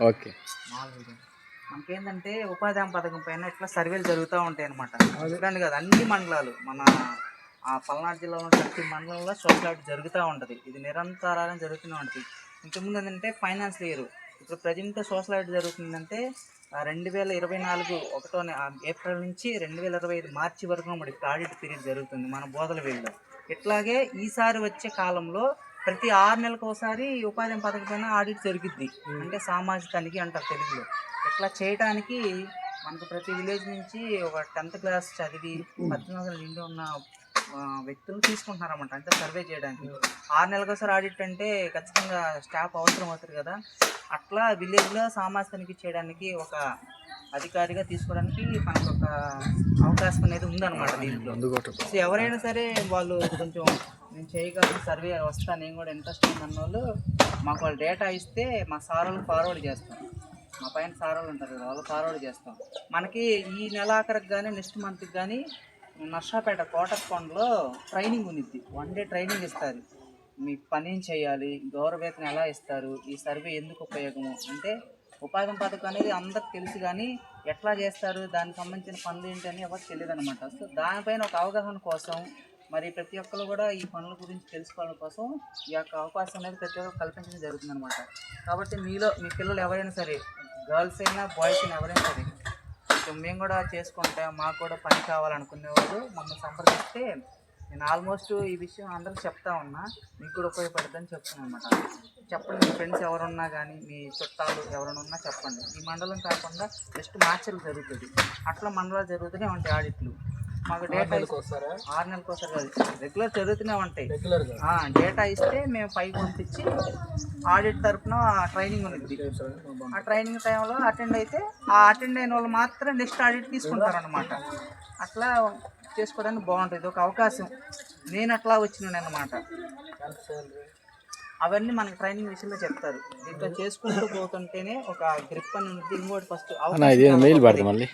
Okay. మనకేంటంటే ఉపాధి హామీ పథకం పైన ఇట్లా సర్వేలు జరుగుతూ ఉంటాయి అనమాట. చూడండి కదా, అన్ని మండలాలు మన పల్నాడు జిల్లాలో ప్రతి మండలంలో సోషల్ ఆడిట్ జరుగుతూ ఉంటుంది. ఇది నిరంతరాలను జరుగుతూనే ఉంటుంది. ఇంతకుముందు ఏంటంటే ఫైనాన్స్ ఇయర్, ఇప్పుడు ప్రజెంట్ సోషల్ ఆడిట్ జరుగుతుందంటే 2024 ఏప్రిల్ నుంచి 2025 మార్చి వరకు మనకి ఆడిట్ పీరియడ్ జరుగుతుంది మన బోధలవేలిలో. ఇట్లాగే ఈసారి వచ్చే కాలంలో ప్రతి 6 నెలలకు ఒకసారి ఉపాధి హామీ పథకం పైన ఆడిట్ జరుగుద్ది. అంటే సామాజిక తనిఖీ అంటారు తెలుగులో. ఇట్లా చేయడానికి మనకు ప్రతి విలేజ్ నుంచి ఒక 10th క్లాస్ చదివి 18 నిండి ఉన్న వ్యక్తులు తీసుకుంటున్నారన్నమాట. అంటే సర్వే చేయడానికి 6 నెలలకు ఒకసారి ఆడిట్ అంటే ఖచ్చితంగా స్టాఫ్ అవసరం అవుతుంది కదా. అట్లా విలేజ్లో సామాజిక తనిఖీ చేయడానికి ఒక అధికారిగా తీసుకోవడానికి మనకు ఒక అవకాశం అనేది ఉందన్నమాట దీంట్లో. సో ఎవరైనా సరే వాళ్ళు కొంచెం నేను చేయగలను, సర్వే వస్తా, నేను కూడా ఇంట్రెస్ట్ ఉందన్న వాళ్ళు మాకు వాళ్ళు డేటా ఇస్తే మా సార్ వాళ్ళు ఫార్వర్డ్ చేస్తాం. మా పైన సార్ వాళ్ళు ఉంటారు కదా, వాళ్ళు ఫార్వర్డ్ చేస్తాం. మనకి ఈ నెలాఖరికి కానీ నెక్స్ట్ మంత్కి కానీ నర్సాపేట కోటప్పకొండలో ట్రైనింగ్ ఉంది. 1 డే ట్రైనింగ్ ఇస్తారు. మీకు పని ఏం చేయాలి, గౌరవ వేతనం ఎలా ఇస్తారు, ఈ సర్వే ఎందుకు ఉపయోగము అంటే ఉపాధి హామీ పథకం అనేది అందరికి తెలుసు, కానీ ఎట్లా చేస్తారు, దానికి సంబంధించిన పనులు ఏంటి అని ఎవరికి తెలియదు అనమాట. సో దానిపైన ఒక అవగాహన కోసం మరి ప్రతి ఒక్కరు కూడా ఈ పనుల గురించి తెలుసుకోవడం కోసం ఈ యొక్క అవకాశం అనేది ప్రతి ఒక్కరు కల్పించడం జరుగుతుంది అనమాట. కాబట్టి మీలో మీ పిల్లలు ఎవరైనా సరే, గర్ల్స్ అయినా బాయ్స్ అయినా ఎవరైనా సరే, కొంచెం మేము కూడా చేసుకుంటే మాకు కూడా పని కావాలనుకునేవాళ్ళు మమ్మల్ని సంప్రదిస్తే నేను ఆల్మోస్ట్ ఈ విషయం అందరికి చెప్తా ఉన్నా, మీకు కూడా ఉపయోగపడుతుందని చెప్తున్నాను అనమాట. చెప్పండి, మీ ఫ్రెండ్స్ ఎవరున్నా కానీ, మీ చుట్టాలు ఎవరైనా ఉన్నా చెప్పండి. ఈ మండలం కాకుండా జస్ట్ మార్చిలు జరుగుతుంది, అట్లా మండలాలు జరుగుతూనే ఉంటాయి ఆడిట్లు. మాకు డేటా 6 నెలలకు ఒకసారి కాదు, రెగ్యులర్ జరుగుతూనే ఉంటాయి. డేటా ఇస్తే మేము పైకి పంపించి ఆడిట్ తరఫున ట్రైనింగ్ ఉంది. ఆ ట్రైనింగ్ టైంలో అటెండ్ అయితే ఆ అటెండ్ అయిన వాళ్ళు మాత్రం నెక్స్ట్ ఆడిట్ తీసుకుంటారనమాట. అట్లా చేసుకోవడానికి బాగుంటుంది, ఒక అవకాశం. నేను అట్లా వచ్చినాను అనమాట. అవన్నీ మనకి ట్రైనింగ్ విషయంలో చెప్తారు. దీంట్లో చేసుకుంటూ పోతుంటేనే ఒక గ్రిప్ అని ఉంది. ఇంకోటి ఫస్ట్ మెయిల్ పడుతుంది మళ్ళీ.